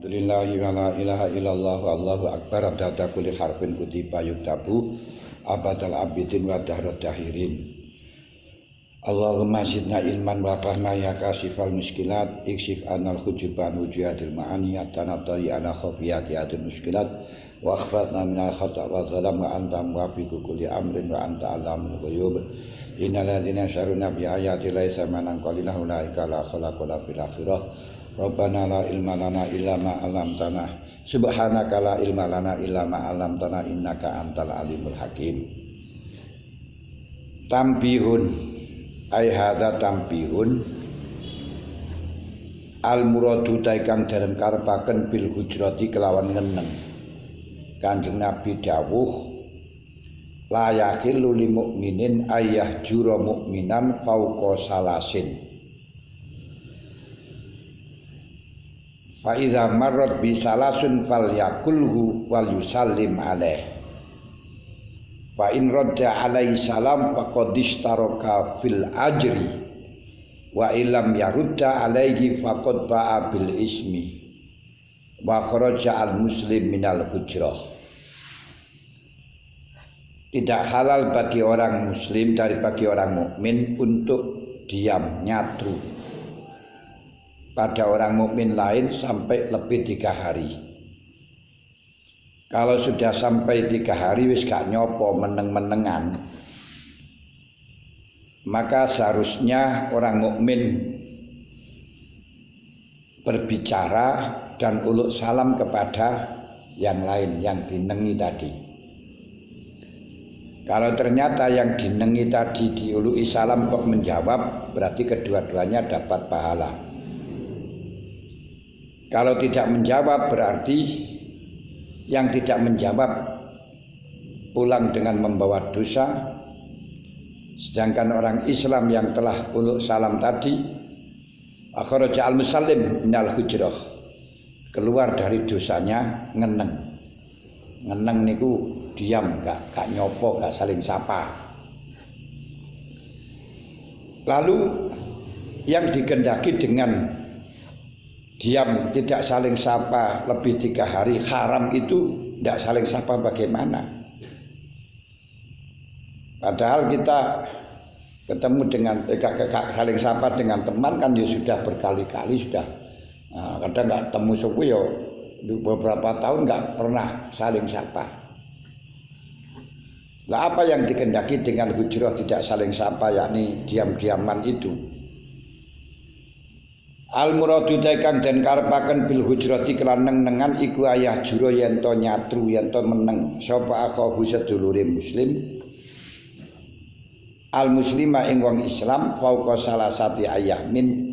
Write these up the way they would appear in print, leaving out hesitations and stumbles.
Alhamdulillahi wa la ilaha illallah wallahu akbar abdada kulli harfin kutiba yuktabu abadal abidin wa dahrat dahirin. Allahumma zidna ilman wa fahma ya kasifal muskilat ikshif anal hujuban wujuhatil ma'ani atanatari ana khafiyati adil muskilat wa akhfatna minal khata' wa zalam wa anta muwafiqu kulli amrin wa anta alamul ghuyub. Innal ladzina syaruna bi ayati laisa manan qalilahu laika la khalaqala fil akhirah. Rabbana la ilma lana illa ma 'allamtana subhanaka la ilma lana illa ma 'allamtana innaka antal alimul hakim. Tambihun ai hadza tambihun al muradu taikang dereng karepaken bil hujrati kelawan ngeneng. Kanjeng Nabi dawuh la yakhillu lil mukminin ayah jura mukminan fauqa salasin. Fa iza marrat bi salasun falyakulhu wal yusallim alaih. Fa in radda alaihi salam faqad istaraka fil ajri wa illam yarudda alaihi faqad ba'a bil ismi wa kharaja al muslim minal hujrah. Tidak halal bagi orang muslim bagi orang mukmin untuk diam nyatru pada orang mukmin lain sampai lebih 3 hari. Kalau sudah sampai 3 hari wis gak nyopo meneng-menengan, maka seharusnya orang mukmin berbicara dan uluk salam kepada yang lain yang dinengi tadi. Kalau ternyata yang dinengi tadi diuluki salam kok menjawab, berarti kedua-duanya dapat pahala. Kalau tidak menjawab berarti yang tidak menjawab pulang dengan membawa dosa, sedangkan orang Islam yang telah uluk salam tadi akhraja al-musallim minal hujrah, keluar dari dosanya ngeneng. Ngeneng niku diam, gak nyopo, gak saling sapa. Lalu yang dikehendaki dengan diam tidak saling sapa lebih 3 hari haram itu tidak saling sapa bagaimana? Padahal kita ketemu dengan saling sapa dengan teman kan ya sudah berkali-kali sudah. Nah, kadang nggak temu suku ya beberapa tahun nggak pernah saling sapa. Lah apa yang dikehendaki dengan hujrah tidak saling sapa, yakni diam-diaman itu? Al muradu taikang den karepaken bil hujrati kelan nengan iku ayah jura yen to nyatru yen to meneng sapa akhahu sedulure muslim al muslima ing wong Islam fauqa salasati ayamin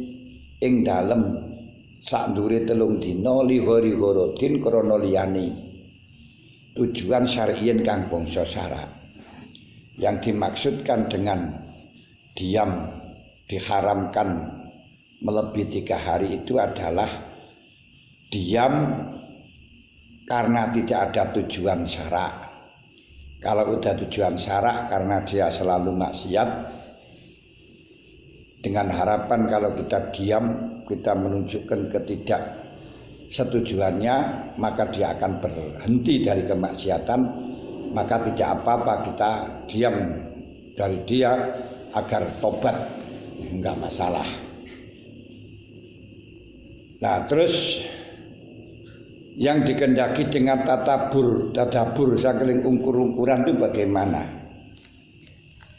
ing dalem sak ndure 3 dina li hari horodin krana liyane tujuan syar'iyyin kang bangsa syarak. Yang dimaksudkan dengan diam diharamkan melebihi 3 hari itu adalah diam karena tidak ada tujuan syarak. Kalau udah tujuan syarak karena dia selalu maksiat, dengan harapan kalau kita diam kita menunjukkan ketidaksetujuannya, maka dia akan berhenti dari kemaksiatan, maka tidak apa-apa kita diam dari dia agar tobat, enggak masalah. Nah terus yang dikehendaki dengan tadabur saking ungkur-ungkuran itu bagaimana?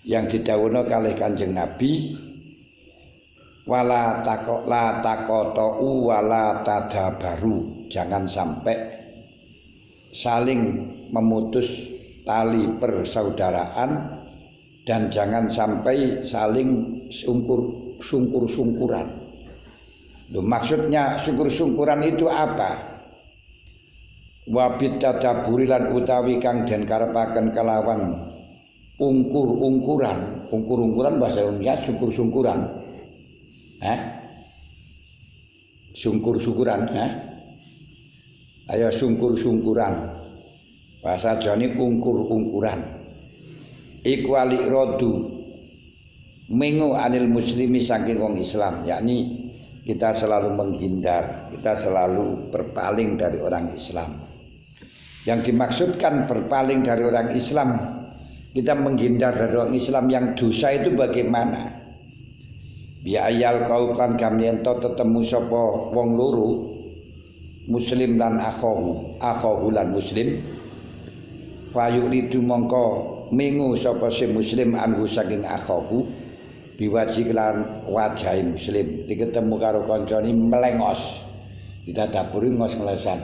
Yang didhawuhna kalih Kanjeng Nabi wala taqatu wala tadabaru, jangan sampai saling memutus tali persaudaraan dan jangan sampai saling sungkur-sungkuran. Loh, maksudnya syukur-syukuran itu apa? Wa bitadaburi lan utawi kang den karepaken kelawan ungkur-ungkuran. Ungkur-ungkuran bahasa Indonesia syukur-syukuran. Syukur-syukuran, Ayo syukur-syukuran. Bahasa Jawa ungkur-ungkuran. Iku rodu mengu anil muslimi saking wong Islam, yakni kita selalu menghindar, kita selalu berpaling dari orang Islam. Yang dimaksudkan berpaling dari orang Islam, kita menghindar dari orang Islam yang dosa itu bagaimana? Biya ayal kau kan kamiento tetemu sapa wong loro muslim lan akhahu lan muslim fayuridu mongko mingu sapa si muslim anhu saking akhahu biwaji lan wajahi muslim diketemu karo kancane melengos tidak dapuri ngos ngelesan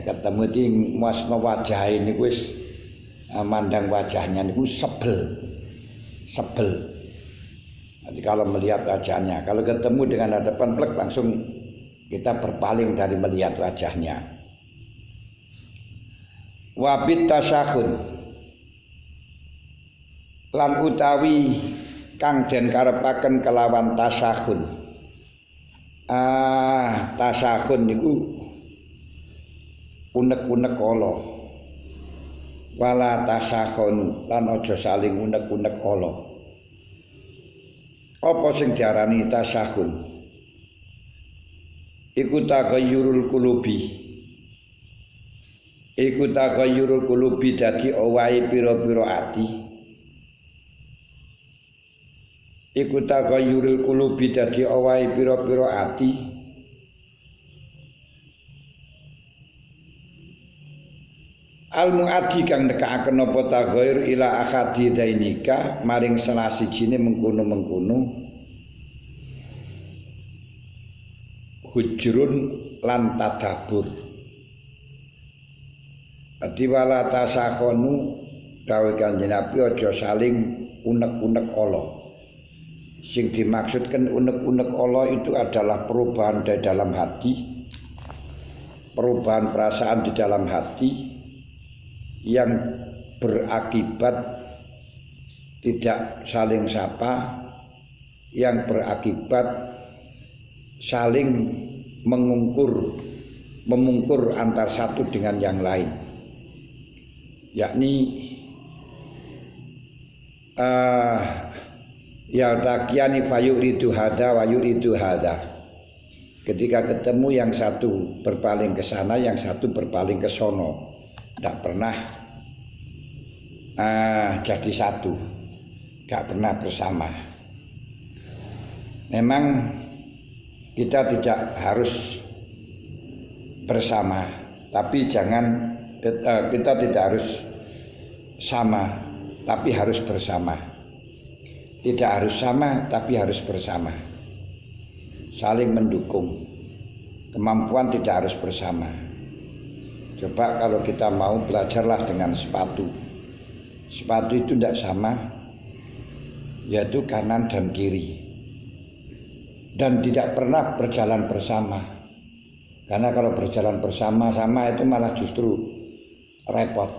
ketemu iki mosno wajahe niku wis mandang wajahnya niku sebel. Nanti kalau melihat wajahnya, kalau ketemu dengan hadapan plek langsung kita berpaling dari melihat wajahnya. Wabit tasyahud lan utawi kang den karepaken kelawan tasyahud. Tasyahud niku unek-unek ala. Wala tasyahun lan aja saling unek-unek ala. Apa sing diarani tasyahun? Iku taghayyurul qulubi. Iku taghayyurul qulubi dadi owahe pira-pira ati. Iku taghayyurul qulubi dadi owahe pira-pira ati. Al-mu'addi kang nekakaken apa taghayyur ila akhadi zainika maring salah sijine mengkono-mengkono hujrun lan tadabbur. Ati wala tasakhonu dawuh Kanjeng Nabi aja saling unek-unek ala. Sing dimaksudkan unek-unek ala itu adalah perubahan di dalam hati, perubahan perasaan di dalam hati yang berakibat tidak saling sapa, yang berakibat saling memungkur antar satu dengan yang lain, yakni yaltaqiyani fayuridu hadza wa yuridu hadza. Ketika ketemu yang satu berpaling ke sana, yang satu berpaling ke sono. Tidak pernah jadi satu, tidak pernah bersama. Memang kita tidak harus bersama, tapi kita tidak harus sama, tapi harus bersama. Tidak harus sama, tapi harus bersama. Saling mendukung. Kemampuan tidak harus bersama. Coba kalau kita mau belajarlah dengan sepatu. Sepatu itu tidak sama, yaitu kanan dan kiri. Dan tidak pernah berjalan bersama. Karena kalau berjalan bersama-sama itu malah justru repot.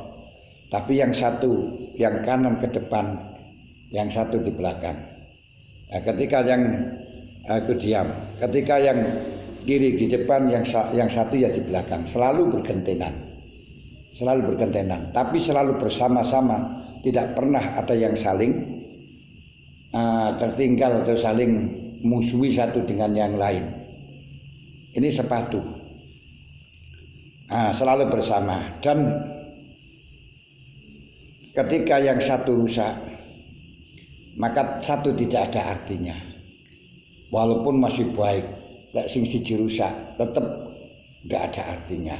Tapi yang satu, yang kanan ke depan, yang satu di belakang. Nah, ketika yang diam, ketika yang kiri di depan, yang satu ya di belakang, selalu bergantengan, tapi selalu bersama-sama, tidak pernah ada yang saling tertinggal atau saling musuhi satu dengan yang lain. Ini sepatu, selalu bersama, dan ketika yang satu rusak, maka satu tidak ada artinya, walaupun masih baik. Lek sing siji rusak tetap tidak ada artinya.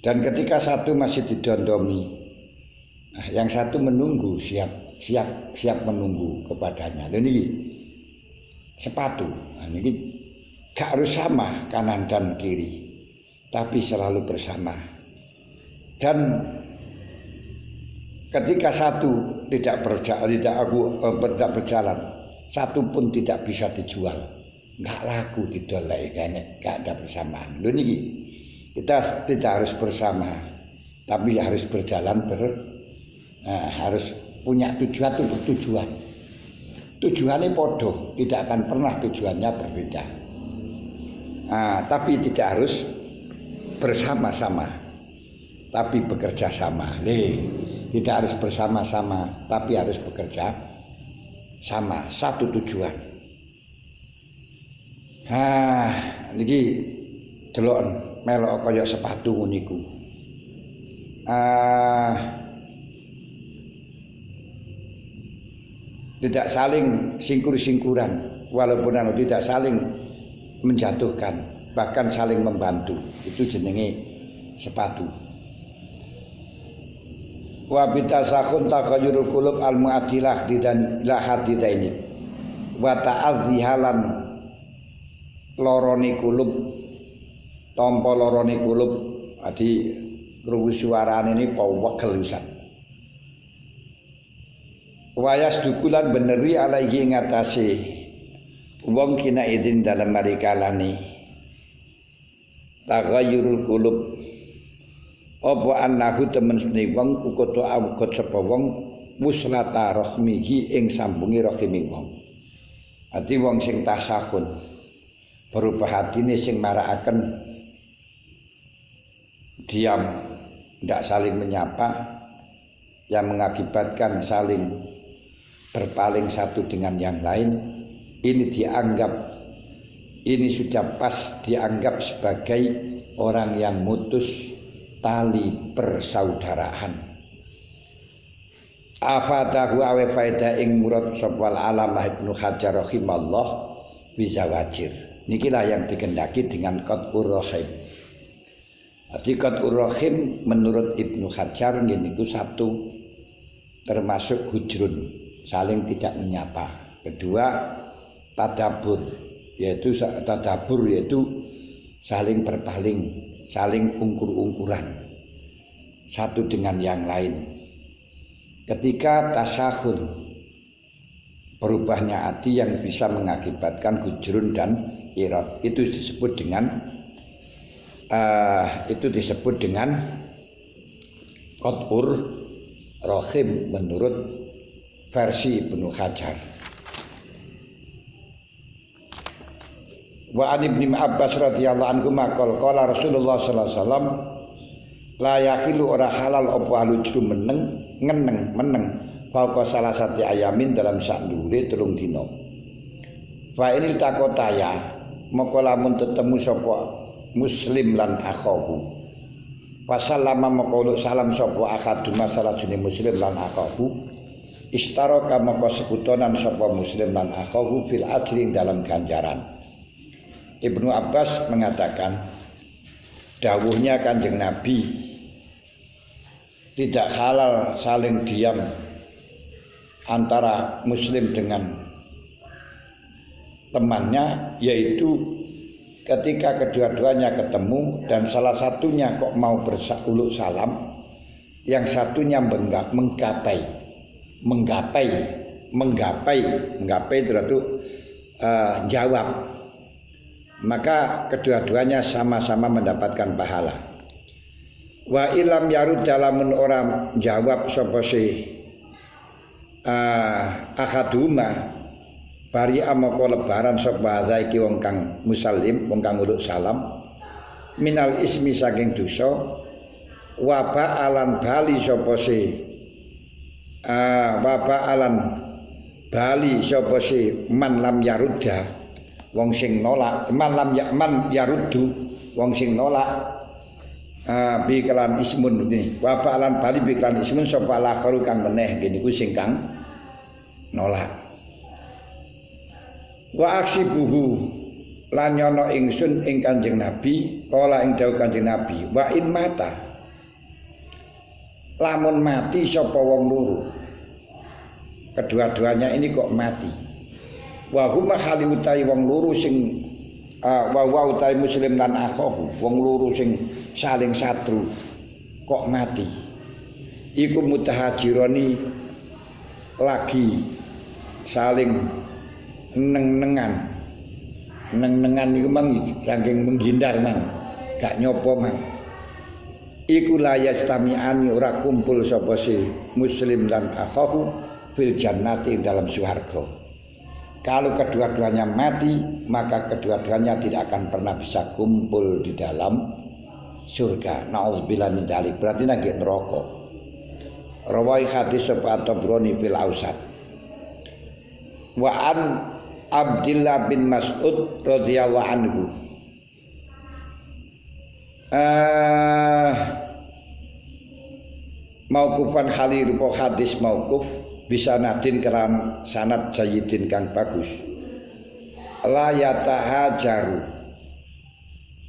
Dan ketika satu masih didondomi, yang satu menunggu, siap menunggu kepadanya. Dan ini sepatu, ini gak harus sama kanan dan kiri, tapi selalu bersama. Dan ketika satu tidak berjalan, satu pun tidak bisa dijual. Nggak laku didolai, nggak ada bersamaan. Loh ini kita tidak harus bersama, tapi harus berjalan harus punya tujuan, itu bertujuan. Tujuannya podo, tidak akan pernah tujuannya berbeda. Tapi tidak harus bersama-sama, tapi bekerja sama. Tidak harus bersama-sama, tapi harus bekerja sama, satu tujuan. Niki delok melok kaya sepatu ngono iku. Tidak saling singkur-singkuran, walaupun tidak saling menjatuhkan, bahkan saling membantu. Itu jenenge sepatu. Wa bitasakhun taqayyurul qulub al mu'atilah didan ila haditsaini. Wa ta'adhihalan lorone kulub, tampa lorone kulub, adi krungu suarane ini pawegel pisan. Wayas dukulan beneri alaihi ngatasi wong kina idin dalam marikalani tagayurul kulub apa annahu temen seni wong ukoto awgot sapa wong muslata rahmihi ing sambungi rahimi wong. Ati wong sing tasahun berubah hatine sing marakaken diam, tidak saling menyapa, yang mengakibatkan saling berpaling satu dengan yang lain, ini sudah pas dianggap sebagai orang yang mutus tali persaudaraan. Afatahu awe faedah ing murad sopwal Alamah Ibnu Hajar rahimallah bizawajir. Nikilah yang dikendaki dengan qat'ur rahim. Arti qat'ur rahim menurut Ibnu Hajar niku satu termasuk hujrun, saling tidak menyapa. Kedua, tadabur yaitu saling berpaling, saling ungkur-ungkuran satu dengan yang lain. Ketika tasyahun, berubahnya hati yang bisa mengakibatkan hujrun dan irad, itu disebut dengan qat'ur rahim menurut versi Ibnu Hajar. Wa an Ibnu Abbas radhiyallahu anhu maqal qala Rasulullah sallallahu alaihi wasallam la yakhilu ora halal apa alujru meneng fauqa salasati ayamin dalam sak ndure 3 dina. Fa inil takotaya moko lamun tetemu sapa muslim lan akhahu. Wasallama moko salam sapa akaduma salajune muslim lan akhahu. Istaraka maka sekutonan sapa muslim lan akhahu fil ajri dalam ganjaran. Ibnu Abbas mengatakan dawuhnya Kanjeng Nabi tidak halal saling diam antara muslim dengan temannya, yaitu ketika kedua-duanya ketemu dan salah satunya kok mau bersakuluk salam, yang satunya menggapai itu jawab, maka kedua-duanya sama-sama mendapatkan pahala. Wa ilam yarud dalamun orang jawab sapa si akaduma bari amoko lebaran sapa zaiki wong kang musallim, wong kang nguluk salam minal ismi saking dosa wa ba'alan bali sapa si alan bali sapa si man lam yarudda wong sing nolak, man yaruddu wong sing nolak biklan ismun ini wa alan bali biklan ismun sapa lakharu kang meneh niku sing kang nolak. Wa aksibuhu lan nyono ingsun ing Kanjeng Nabi kala ing dawuh Kanjeng Nabi wa in mata lamun mati sapa wong loro, kedua-duanya ini kok mati, wa huma hali utahi wong loro sing wa utahi muslim lan akhahu, wong loro sing saling satru kok mati, iku mutahajironi lagi saling neng-nengan iku mang saking menghindar mang gak nyopo mang. Iku la yastami'ani ora kumpul sapa si muslim lan akhahu fil jannati dalam surga. Kalau kedua-duanya mati, maka kedua-duanya tidak akan pernah bisa kumpul di dalam surga. Nauzubillah min dzalik. Berarti nang neraka. Rawai hadis sapa Tabrani fil Ausat. Wa an Abdullah bin Mas'ud radhiyallahu anhu. Mauqufan khali rupa hadis mauquf bisa nadin keran sanad jayyidin kang bagus. La yatahajaru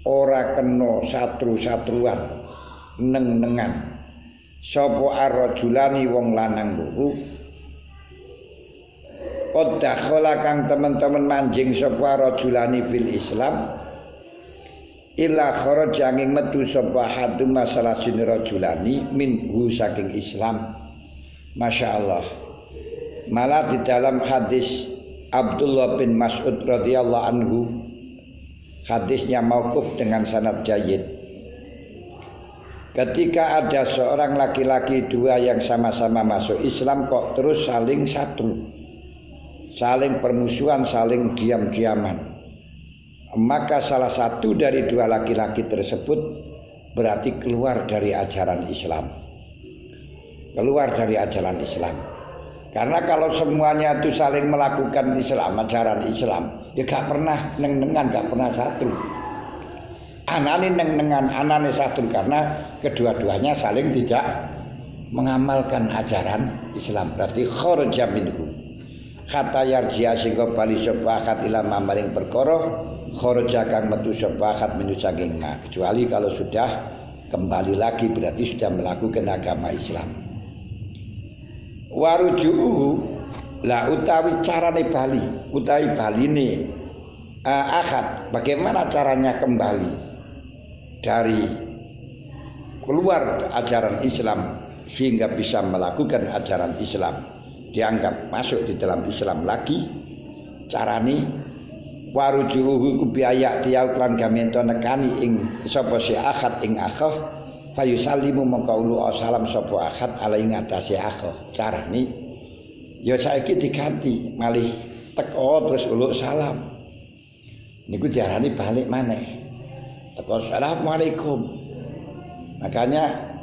ora kena satru-satruan neng-nengan sapa ar-rajulani wong lanang loro qad dakhala kang teman-teman manjing sapa rajulani fil Islam illa kharaja angin metu sapa hadum masalah sini rajulani minhu saking Islam. Masya Allah, malah di dalam hadis Abdullah bin Mas'ud radhiyallahu anhu, hadisnya mauquf dengan sanad jayyid. Ketika ada seorang laki-laki dua yang sama-sama masuk Islam kok terus saling satru, saling permusuhan, saling diam-diaman, maka salah satu dari dua laki-laki tersebut berarti keluar dari ajaran Islam. Keluar dari ajaran Islam. Karena kalau semuanya itu saling melakukan Islam, ajaran Islam, ya gak pernah neng-nengan, gak pernah satu. Anane neng-nengan, anane satu, karena kedua-duanya saling tidak mengamalkan ajaran Islam. Berarti kharaja minhu. Kata yarji'a singgo bali sapa akad ila mamaring perkara kharaja kang metu sapa akad minu saking ma. Kecuali kalau sudah kembali lagi berarti sudah melakukan agama Islam. Warujuhu la utawi carane bali, utawi baline akad, bagaimana caranya kembali dari keluar ajaran Islam sehingga bisa melakukan ajaran Islam, dianggap masuk di dalam Islam lagi. Carane warujuhu biaya tiyau lan gamento nekani ing sapa si akad ing akhah fayusallimu mengkaulu salam sapa akad ala ing atase akhah. Carane ya saiki diganti malih teko terus uluk salam. Niku diarani balik maneh. Teko assalamualaikum. Makanya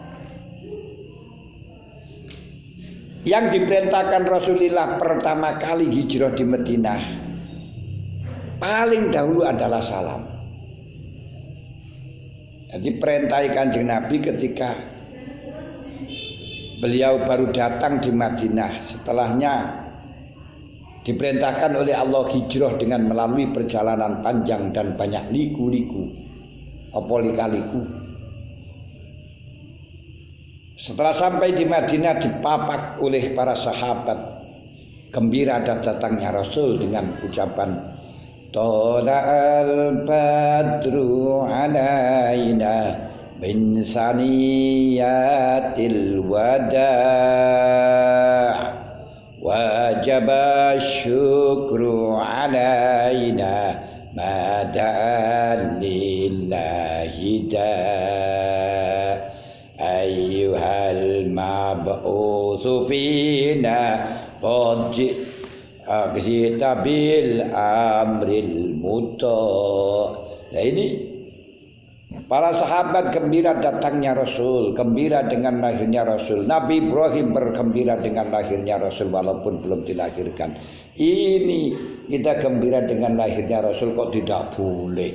yang diperintahkan Rasulullah pertama kali hijrah di Madinah paling dahulu adalah salam. Jadi perintah Kanjeng Nabi ketika beliau baru datang di Madinah, setelahnya diperintahkan oleh Allah hijrah dengan melalui perjalanan panjang dan banyak liku-liku, apa lika-liku. Setelah sampai di Madinah dipapak oleh para sahabat, gembira datangnya Rasul dengan ucapan Tala'al badru alaina bin saniyatil wada' wajaba syukru alaina mada'an lillahi da' ayyuhal mab'utsu fina qad kita bil amril muta. Nah ini para sahabat gembira datangnya Rasul, gembira dengan lahirnya Rasul. Nabi Ibrahim bergembira dengan lahirnya Rasul walaupun belum dilahirkan. Ini kita gembira dengan lahirnya Rasul kok tidak boleh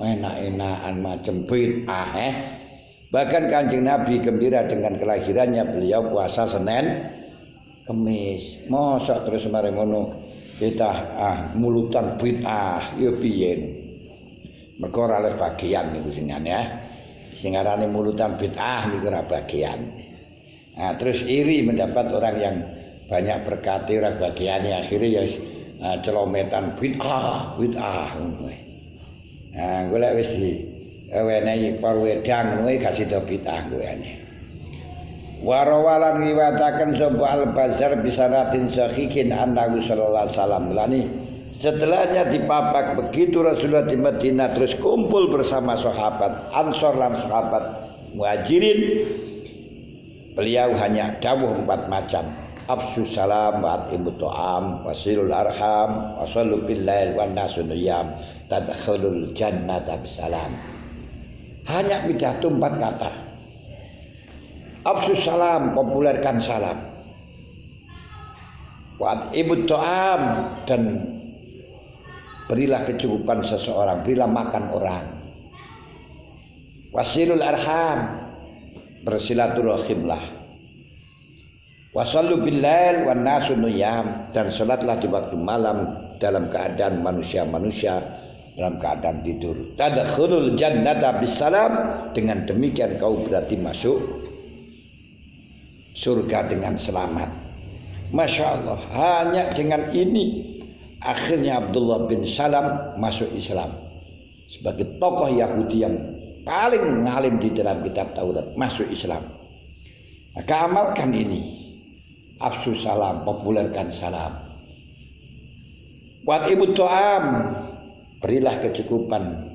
enak-enakan macam bid'ah Bahkan Kanjeng Nabi gembira dengan kelahirannya, beliau puasa Senin Kemis. Mosok terus mari ngono kita mulutan bid'ah ya piye. Mergo ora bagian niku sing ya. Sing arane mulutan bid'ah niku ora bagian. Nah, terus iri mendapat orang yang banyak berkati ora bagiane, akhirnya ya celometan bid'ah ngono. Nah, golek wis wenehi perwedang ngono gak sida bid'ah kowe. Warawalan riwayataken sapa Al-Bazzar bisaratin sahihin annahu sallallahu alaihi wasallam. Lani setelahnya dipapak begitu Rasulullah di Madinah terus kumpul bersama sahabat Ansor lan sahabat Muhajirin. Beliau hanya dawuh 4 macam. Afsus salam wa at'imut ta'am wasilul arham wasallu bil lail wan nasu niyam tadkhulul jannata bisalam. Hanya pidato 4 kata. Afsus salam, populerkan salam. Wa at'imut ta'am, dan berilah kecukupan seseorang, berilah makan orang. Wasilul arham, bersilaturahimlah. Wasallu billail wan nasu niyam, dan salatlah di waktu malam dalam keadaan manusia-manusia dalam keadaan tidur. Tadkhulul jannata bisalam, dengan demikian kau berarti masuk surga dengan selamat. Masya Allah, hanya dengan ini akhirnya Abdullah bin Salam masuk Islam sebagai tokoh Yahudi yang paling ngalim di dalam kitab Taurat, masuk Islam. Maka amalkan ini, afsu salam, populerkan salam. Wat ibu to'am, berilah kecukupan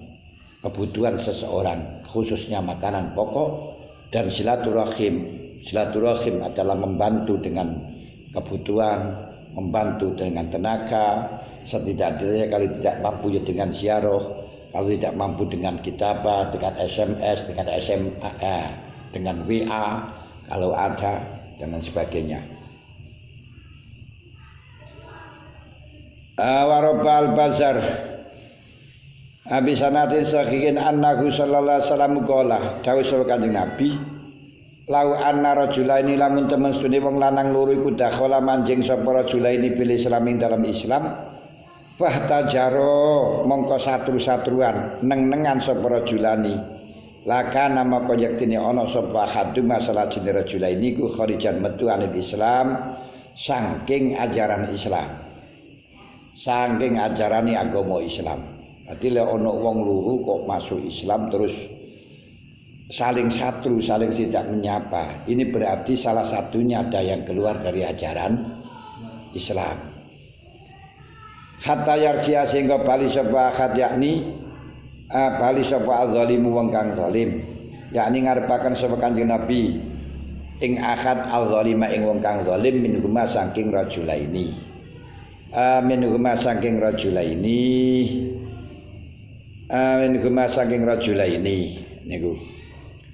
kebutuhan seseorang, khususnya makanan pokok, dan silaturahim. Silaturahim adalah membantu dengan kebutuhan, membantu dengan tenaga, setidaknya kalau tidak mampu ya dengan ziarah, kalau tidak mampu dengan kitabah, dengan SMS, dengan SMA, dengan WA kalau ada, dan sebagainya. Warobal bazar Abi sanatin sahihin annahu sallallahu alaihi wasallam qala, dawuh sapa Kanjeng Nabi, lau anna rajulaini lamun temen stune wong lanang loro iku dakhala manjing sapa rajulaini bil Islam ing dalam Islam, fahtajaro mongko satru-satruan neng-nengan sapa rajulani, laka nama koyektine ana sapa hadu masalah jeneng rajulaini iku kharijan metu anil Islam, saking ajaran Islam, saking ajarane agama Islam. Berarti lek ana wong loro kok masuk Islam terus saling satru, saling tidak menyapa, ini berarti salah satunya ada yang keluar dari ajaran Islam. Hatta yarji'a sehingga bali sapa akad, yakni bali sapa al-zalimu wong kang zalim, yakni ngarepaken sapa Kanjeng Nabi ing akad al-zalima ing wong kang zalim min huma saking rajulaini, min huma saking rajulaini, min huma saking rajulaini niku.